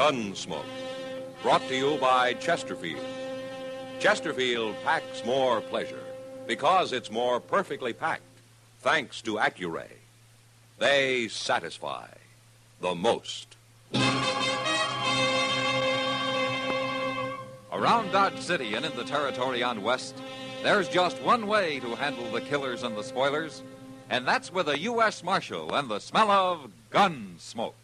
Gunsmoke, brought to you by Chesterfield. Chesterfield packs more pleasure because it's more perfectly packed, thanks to Accuray. They satisfy the most. Around Dodge City and in the territory on West, there's just one way to handle the killers and the spoilers, and that's with a U.S. Marshal and the smell of gun smoke.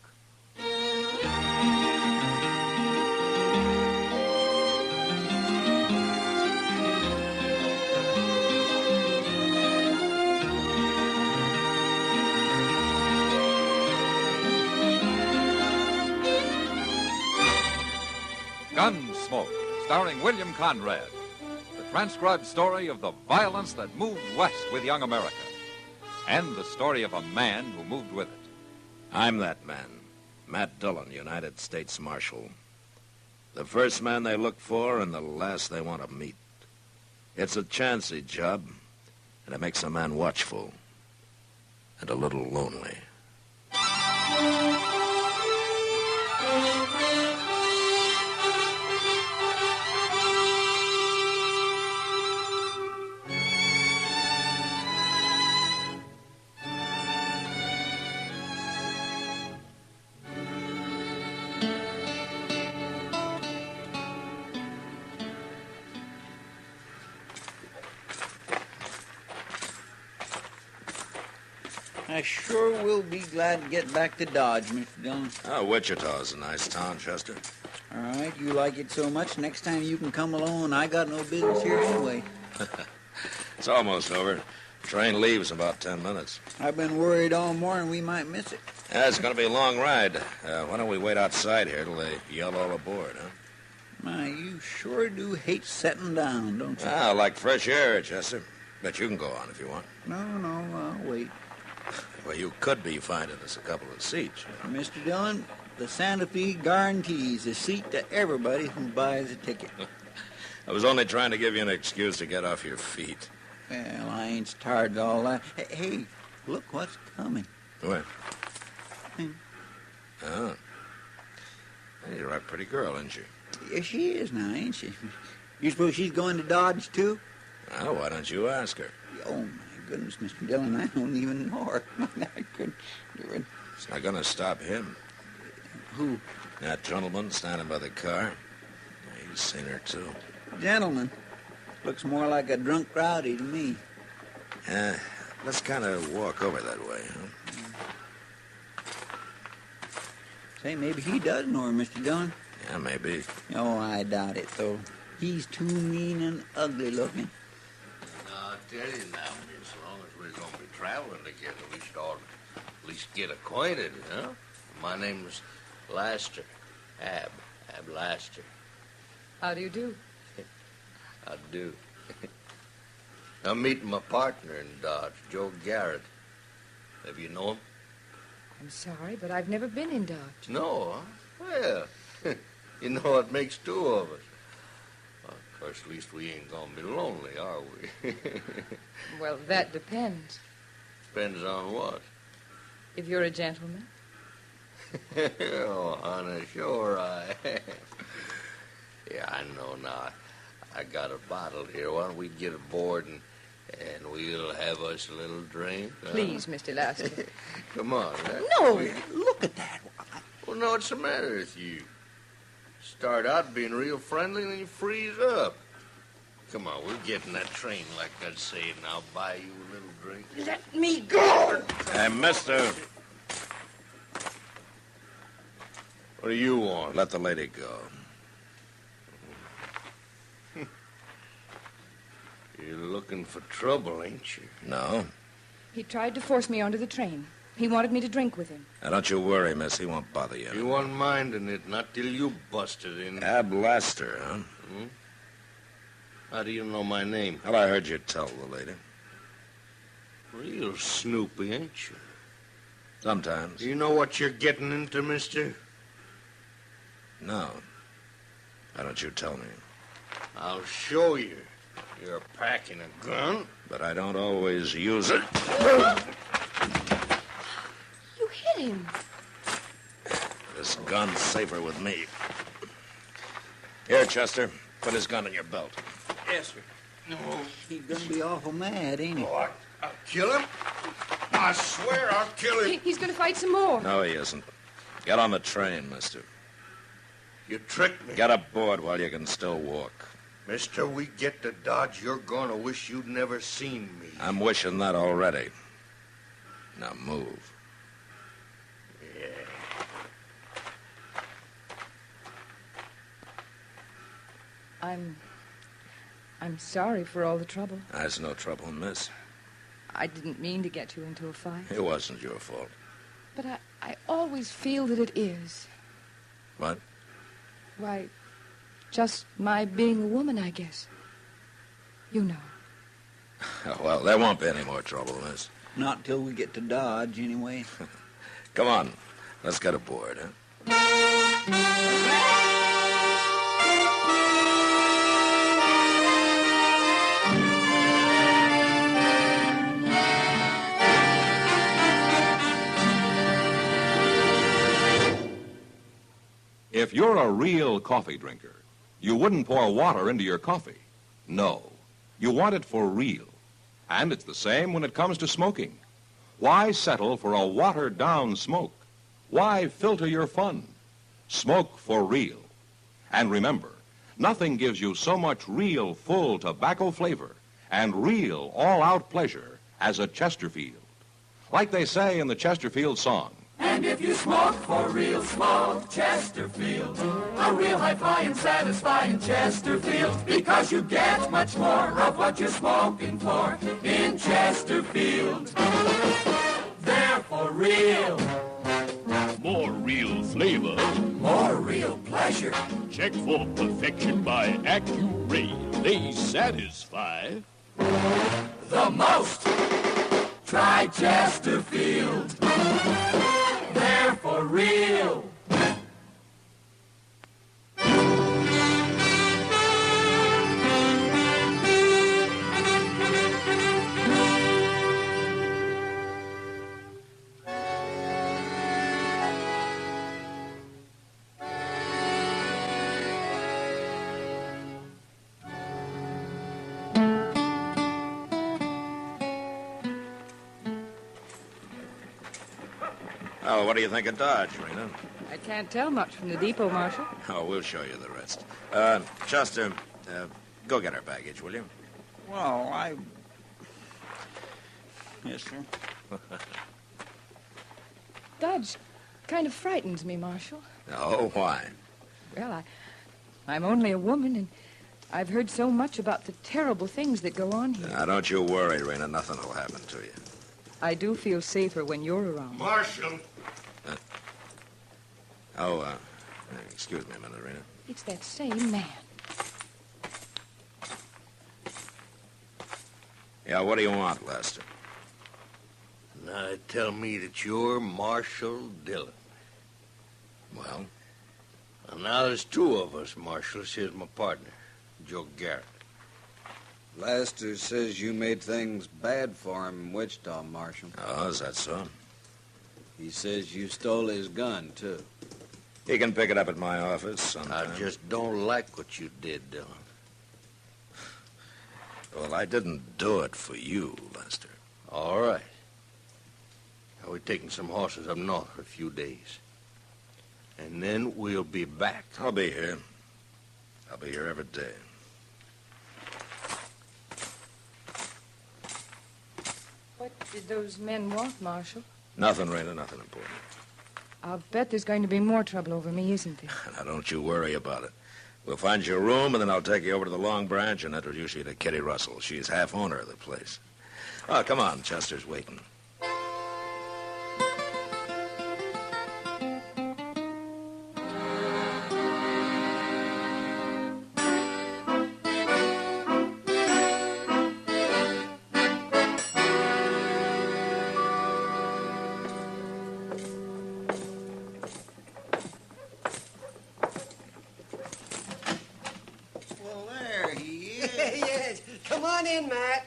Gunsmoke, starring William Conrad. The transcribed story of the violence that moved west with young America. And the story of a man who moved with it. I'm that man, Matt Dillon, United States Marshal. The first man they look for and the last they want to meet. It's a chancy job, and it makes a man watchful and a little lonely. I sure will be glad to get back to Dodge, Mr. Dillon. Oh, Wichita's a nice town, Chester. All right, you like it so much, next time you can come along. I got no business here anyway. It's almost over. Train leaves in about 10 minutes. I've been worried all morning we might miss it. Yeah, it's going to be a long ride. Why don't we wait outside here till they yell all aboard, huh? My, you sure do hate setting down, don't you? I like fresh air, Chester. Bet you can go on if you want. No, I'll wait. Well, you could be finding us a couple of seats. Mr. Dillon, the Santa Fe guarantees a seat to everybody who buys a ticket. I was only trying to give you an excuse to get off your feet. Well, I ain't tired of all that. Hey, look what's coming. Where? Oh. You're a pretty girl, ain't you? Yes, she is now, ain't she? You suppose she's going to Dodge, too? Well, why don't you ask her? Oh, my goodness, Mr. Dillon, I don't even know her. I couldn't do it. It's not going to stop him. Who? That gentleman standing by the car. He's seen her, too. Gentleman. Looks more like a drunk rowdy to me. Let's kind of walk over that way, huh? Say, maybe he does know her, Mr. Dillon. Yeah, maybe. Oh, I doubt it, though. He's too mean and ugly looking. I'll tell you now, as long as we're going to be traveling together, we should all at least get acquainted, huh? My name's Laster. Ab Laster. How do you do? I do. I'm meeting my partner in Dodge, Joe Garrett. Have you known him? I'm sorry, but I've never been in Dodge. No, huh? Well, you know what makes two of us. Well, of course, at least we ain't gonna be lonely, are we? Well, that depends. Depends on what? If you're a gentleman. Oh, honey, sure I am. Yeah, I know now. I got a bottle here. Why don't we get aboard and we'll have us a little drink? Please, Mr. Lasker. Come on. No, look at that. Well, no, what's the matter with you? Start out being real friendly and then you freeze up. Come on, we'll get in that train like I say, and I'll buy you a little drink. Let me go! Hey, mister. What do you want? Let the lady go. You're looking for trouble, ain't you? No. He tried to force me onto the train. He wanted me to drink with him. Now, don't you worry, miss. He won't bother you. You weren't minding it, not till you busted in. Ab Laster, huh? Hmm? How do you know my name? Well, I heard you tell the lady. Real snoopy, ain't you? Sometimes. You know what you're getting into, mister? No. Why don't you tell me? I'll show you. You're packing a gun. But I don't always use it. You hit him. This gun's safer with me. Here, Chester. Put his gun in your belt. Yes, sir. No, he's gonna be awful mad, ain't he? Oh, I'll kill him. I swear I'll kill him. He's going to fight some more. No, he isn't. Get on the train, mister. You tricked me. Get aboard while you can still walk. Mister, we get to Dodge, you're gonna wish you'd never seen me. I'm wishing that already. Now move. Yeah. I'm sorry for all the trouble. That's no trouble, miss. I didn't mean to get you into a fight. It wasn't your fault. But I always feel that it is. What? Why, just my being a woman, I guess. You know. Well, there won't be any more trouble, miss. Not till we get to Dodge, anyway. Come on. Let's get aboard, huh? If you're a real coffee drinker, you wouldn't pour water into your coffee. No, you want it for real. And it's the same when it comes to smoking. Why settle for a watered-down smoke? Why filter your fun? Smoke for real. And remember, nothing gives you so much real, full tobacco flavor and real, all-out pleasure as a Chesterfield. Like they say in the Chesterfield song, and if you smoke for real, smoke Chesterfield. A real high-flying, satisfying Chesterfield. Because you get much more of what you're smoking for in Chesterfield. They're for real. More real flavor. More real pleasure. Check for perfection by Accuray. They satisfy the most. Try Chesterfield. They're for real. Oh, what do you think of Dodge, Rena? I can't tell much from the depot, Marshal. Oh, we'll show you the rest. Chester, go get our baggage, will you? Well, Yes, sir. Dodge kind of frightens me, Marshal. Oh, why? Well, I'm only a woman, and I've heard so much about the terrible things that go on here. Now, don't you worry, Rena. Nothing will happen to you. I do feel safer when you're around. Marshal. Excuse me a minute, Rena. It's that same man. Yeah, what do you want, Lester? Now they tell me that you're Marshal Dillon. Well? And now there's two of us, Marshal. Here's my partner, Joe Garrett. Lester says you made things bad for him in Wichita, Marshal. Oh, is that so? He says you stole his gun, too. He can pick it up at my office sometime. I just don't like what you did, Dillon. Well, I didn't do it for you, Lester. All right. Now, we're taking some horses up north for a few days. And then we'll be back. I'll be here. I'll be here every day. What did those men want, Marshal? Nothing, Rena, nothing important. I'll bet there's going to be more trouble over me, isn't there? Now, don't you worry about it. We'll find you a room, and then I'll take you over to the Long Branch and introduce you to Kitty Russell. She's half owner of the place. Oh, come on. Chester's waiting.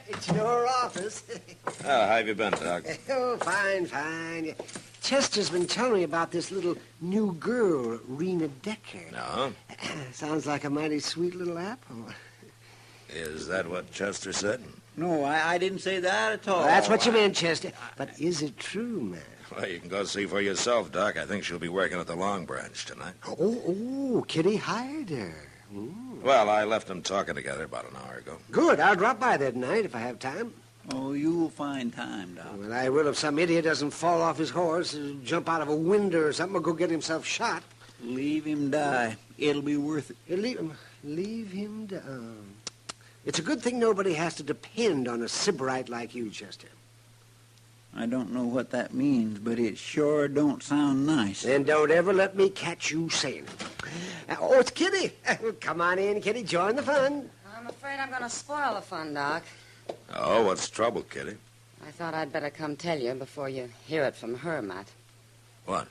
It's your office. Oh, how have you been, Doc? Oh, fine, fine. Chester's been telling me about this little new girl, Rena Decker. No? Sounds like a mighty sweet little apple. Is that what Chester said? No, I didn't say that at all. Well, that's what you meant, Chester. But is it true, man? Well, you can go see for yourself, Doc. I think she'll be working at the Long Branch tonight. Oh, Kitty hired her. Well, I left them talking together about an hour ago. Good. I'll drop by there tonight if I have time. Oh, you'll find time, Doc. Well, I will if some idiot doesn't fall off his horse, jump out of a window or something, or go get himself shot. Leave him die. It'll be worth it. Leave him down. It's a good thing nobody has to depend on a sybarite like you, Chester. I don't know what that means, but it sure don't sound nice. Then don't ever let me catch you saying it. Oh, it's Kitty. Come on in, Kitty. Join the fun. I'm afraid I'm going to spoil the fun, Doc. Oh, what's the trouble, Kitty? I thought I'd better come tell you before you hear it from her, Matt. What?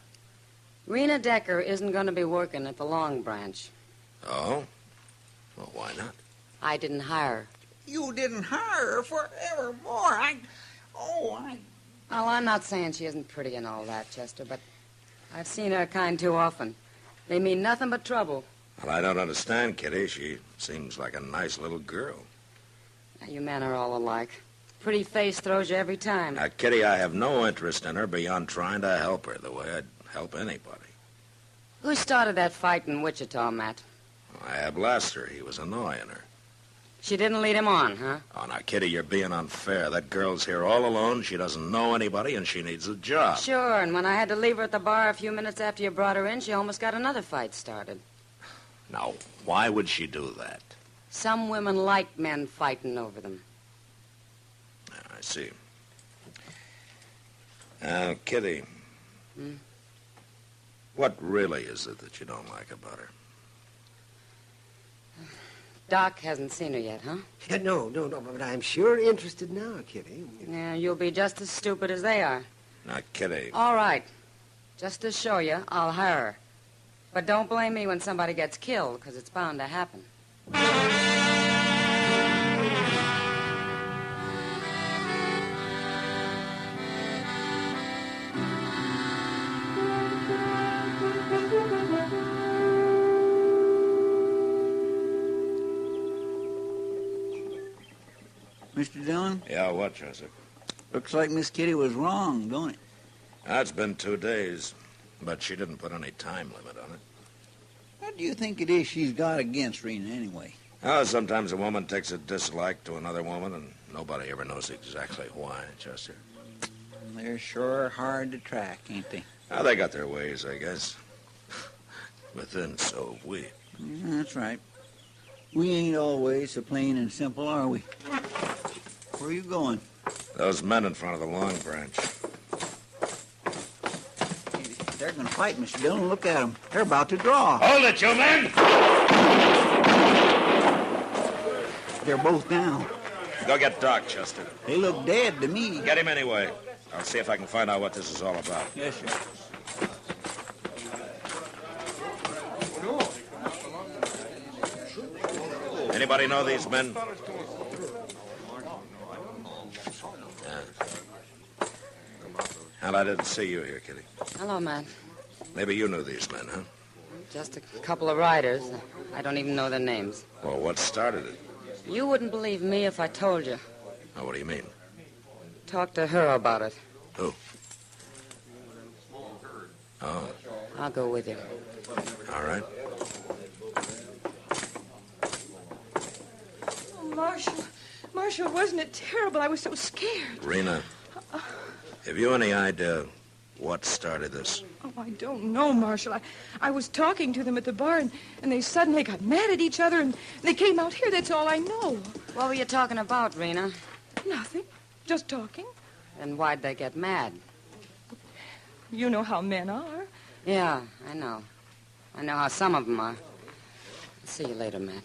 Rena Decker isn't going to be working at the Long Branch. Oh? Well, why not? I didn't hire her. You didn't hire her forevermore. Well, I'm not saying she isn't pretty and all that, Chester, but I've seen her kind too often. They mean nothing but trouble. Well, I don't understand, Kitty. She seems like a nice little girl. Now, you men are all alike. Pretty face throws you every time. Now, Kitty, I have no interest in her beyond trying to help her the way I'd help anybody. Who started that fight in Wichita, Matt? I had Laster. He was annoying her. She didn't lead him on, huh? Oh, now, Kitty, you're being unfair. That girl's here all alone. She doesn't know anybody, and she needs a job. Sure, and when I had to leave her at the bar a few minutes after you brought her in, she almost got another fight started. Now, why would she do that? Some women like men fighting over them. I see. Kitty, what really is it that you don't like about her? Doc hasn't seen her yet, huh? No, but I'm sure interested now, Kitty. Yeah, you'll be just as stupid as they are. Now, Kitty. All right. Just to show you, I'll hire her. But don't blame me when somebody gets killed, because it's bound to happen. Mr. Dillon? Yeah, what, Joseph? Looks like Miss Kitty was wrong, don't it? It's been 2 days, but she didn't put any time limit on it. What do you think it is she's got against Rena, anyway? Oh, sometimes a woman takes a dislike to another woman, and nobody ever knows exactly why, Chester. They're sure hard to track, ain't they? They got their ways, I guess. But then so have we. Yeah, that's right. We ain't always so plain and simple, are we? Where are you going? Those men in front of the Long Branch. They're going to fight, Mr. Dillon. Look at them. They're about to draw. Hold it, you men! They're both down. Go get Doc, Chester. They look dead to me. Get him anyway. I'll see if I can find out what this is all about. Yes, sir. Anybody know these men? Hell, I didn't see you here, Kitty. Hello, Matt. Maybe you knew these men, huh? Just a couple of riders. I don't even know their names. Well, what started it? You wouldn't believe me if I told you. Oh, what do you mean? Talk to her about it. Who? Oh, I'll go with you. all right. Oh, Marshal, wasn't it terrible? I was so scared. Rena, have you any idea what started this? Oh, I don't know, Marshal. I was talking to them at the bar, and they suddenly got mad at each other, and they came out here. That's all I know. What were you talking about, Rena? Nothing. Just talking. And why'd they get mad? You know how men are. Yeah, I know. I know how some of them are. I'll see you later, Matt.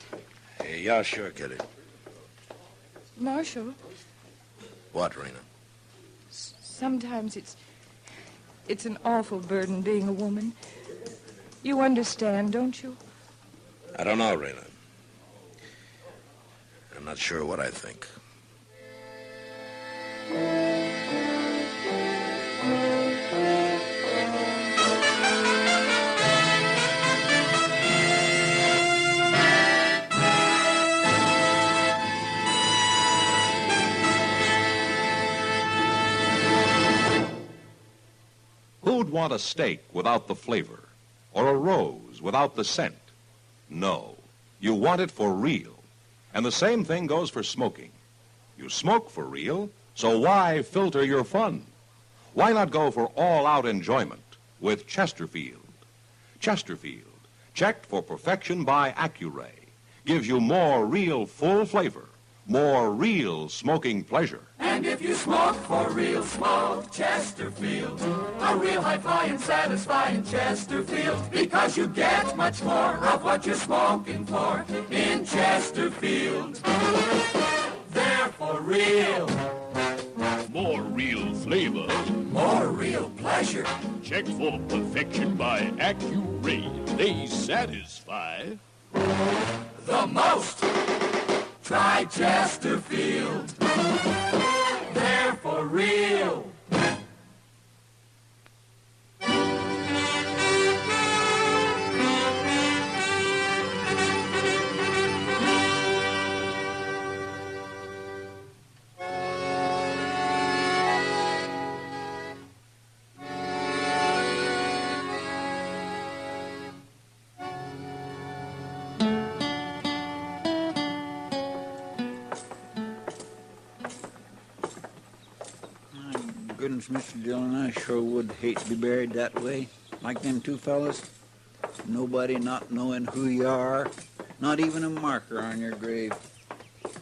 Yeah, sure, Kitty. Marshal, What, Rena? sometimes it's an awful burden being a woman. You understand, don't you? I don't know, Rena. I'm not sure what I think. would want a steak without the flavor, or a rose without the scent. No, you want it for real. And the same thing goes for smoking. You smoke for real, so why filter your fun? Why not go for all-out enjoyment with Chesterfield? Chesterfield, checked for perfection by Accuray, gives you more real full flavor, more real smoking pleasure. And if you smoke for real, smoke Chesterfield. A real high-flying, satisfying Chesterfield. Because you get much more of what you're smoking for in Chesterfield. They're for real. More real flavor. More real pleasure. Checked for perfection by Accuray. They satisfy the most. Try Chesterfield. They're for real. Goodness, Mr. Dillon, I sure would hate to be buried that way, like them two fellas. Nobody not knowing who you are, not even a marker on your grave.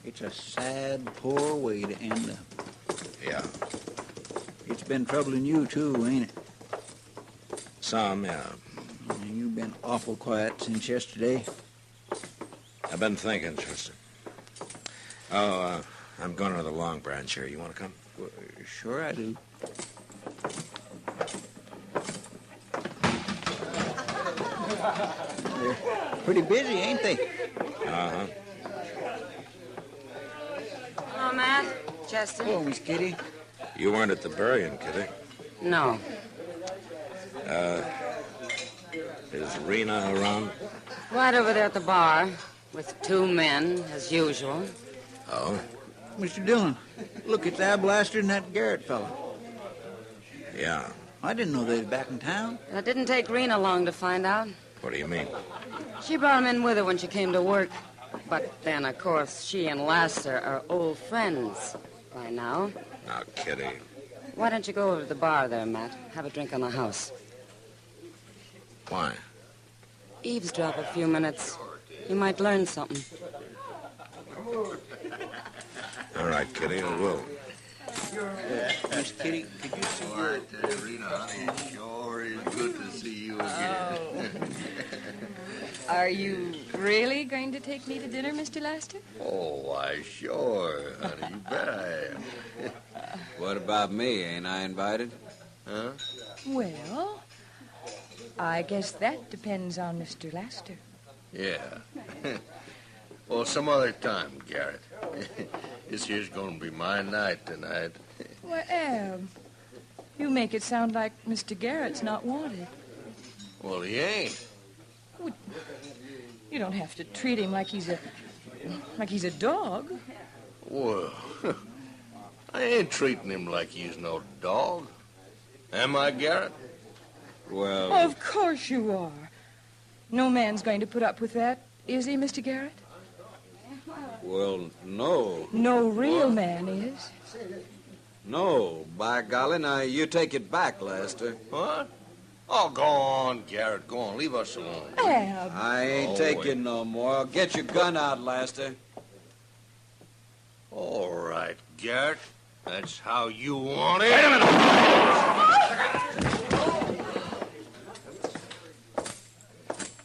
It's a sad, poor way to end up. Yeah. It's been troubling you, too, ain't it? Some, yeah. You've been awful quiet since yesterday. I've been thinking, Chester. Oh, I'm going to the Long Branch here. You want to come? Well, sure I do. They're pretty busy, ain't they? Uh-huh. Hello, Matt. Chester. Hello, Miss Kitty. You weren't at the burying, Kitty. No. Is Rena around? Right over there at the bar with two men, as usual. Oh? Mr. Dillon, look, it's Ab Laster and that Garrett fella. Yeah. I didn't know they was back in town. It didn't take Rena long to find out. What do you mean? She brought him in with her when she came to work. But then, of course, she and Laster are old friends by now. Now, Kitty. Why don't you go over to the bar there, Matt? Have a drink on the house. Why? Eavesdrop a few minutes. You might learn something. All right, Kitty, I will. Miss Kitty, could you see All right, Rena, honey, it sure is good to see you again. Are you really going to take me to dinner, Mr. Laster? Oh, why, sure, honey. You bet I am. What about me? Ain't I invited? Huh? Well, I guess that depends on Mr. Laster. Yeah. Well, some other time, Garrett. This here's going to be my night tonight. Well, Ab, you make it sound like Mr. Garrett's not wanted. Well, he ain't. Well, you don't have to treat him like he's a dog. Well, I ain't treating him like he's no dog. Am I, Garrett? Well... Of course you are. No man's going to put up with that, is he, Mr. Garrett? Well, no. No real man is. No, by golly, now you take it back, Laster. What? Oh, go on, Garrett. Go on. Leave us alone. Ab. I ain't taking no more. Get your gun out, Laster. All right, Garrett. That's how you want it. Wait a minute!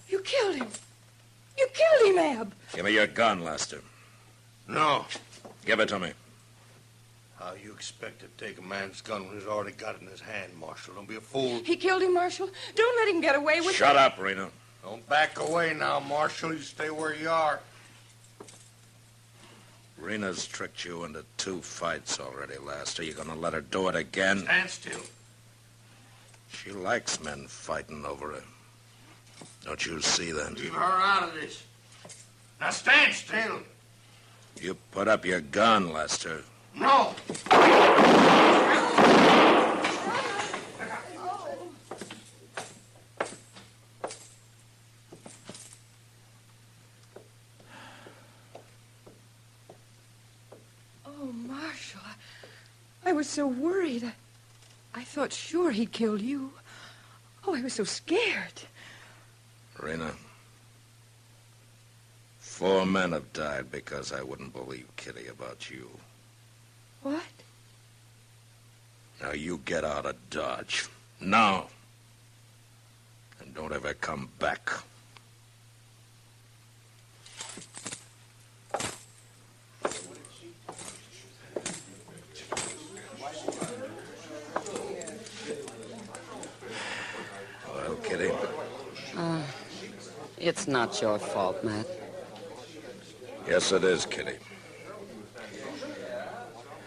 You killed him. You killed him, Ab. Give me your gun, Lester. No. Give it to me. How you expect to take a man's gun when he's already got it in his hand, Marshal? Don't be a fool. He killed him, Marshal. Don't let him get away with it. Shut up, Rena. Don't back away now, Marshal. You stay where you are. Rena's tricked you into 2 fights already, Lester. You gonna let her do it again? Stand still. She likes men fighting over her. Don't you see that? Leave her out of this. Now stand still. You put up your gun, Lester. No. Oh, Marshal, I was so worried. I thought sure he'd killed you. Oh, I was so scared. Rena, 4 men have died because I wouldn't believe Kitty about you. What? Now you get out of Dodge. Now. And don't ever come back. Well, Kitty? It's not your fault, Matt. Yes, it is, Kitty.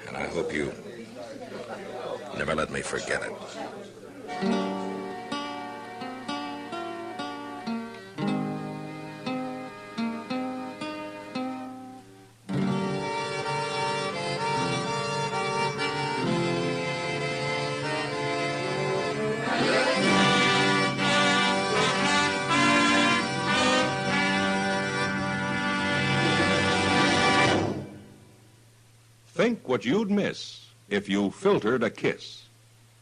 And I hope you never let me forget it. Think what you'd miss if you filtered a kiss.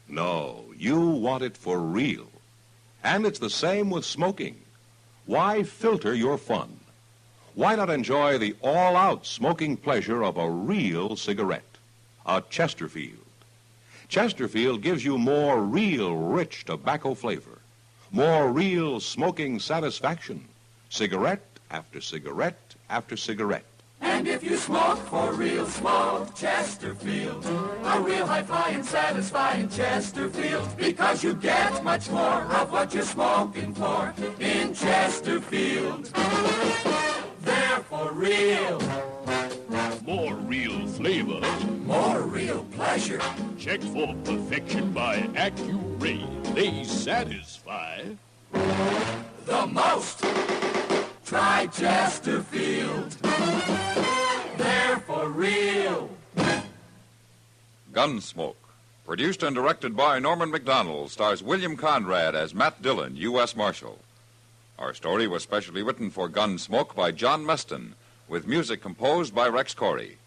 No, you want it for real. And it's the same with smoking. Why filter your fun? Why not enjoy the all-out smoking pleasure of a real cigarette? A Chesterfield. Chesterfield gives you more real rich tobacco flavor, more real smoking satisfaction, cigarette after cigarette after cigarette. And if you smoke for real, smoke Chesterfield. A real high-flying, satisfying Chesterfield. Because you get much more of what you're smoking for in Chesterfield. They're for real. More real flavor. More real pleasure. Checked for perfection by Accuray. They satisfy the most. Try Chesterfield. They're for real. Gunsmoke, produced and directed by Norman MacDonald, stars William Conrad as Matt Dillon, U.S. Marshal. Our story was specially written for Gunsmoke by John Meston, with music composed by Rex Corey.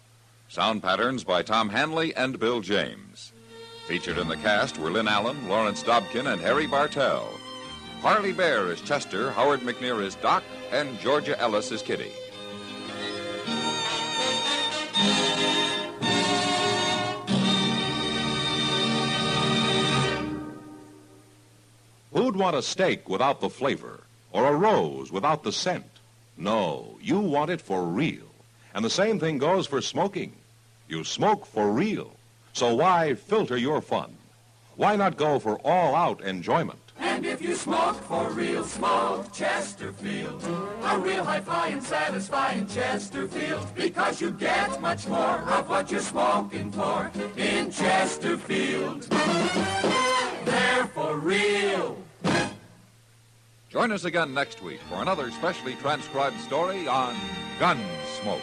Sound patterns by Tom Hanley and Bill James. Featured in the cast were Lynn Allen, Lawrence Dobkin, and Harry Bartell. Harley Bear is Chester, Howard McNear is Doc, and Georgia Ellis is Kitty. Who'd want a steak without the flavor, or a rose without the scent? No, you want it for real. And the same thing goes for smoking. You smoke for real. So why filter your fun? Why not go for all-out enjoyment? And if you smoke for real, smoke Chesterfield. A real high-flying, satisfying Chesterfield. Because you get much more of what you're smoking for in Chesterfield. They're for real. Join us again next week for another specially transcribed story on Gunsmoke.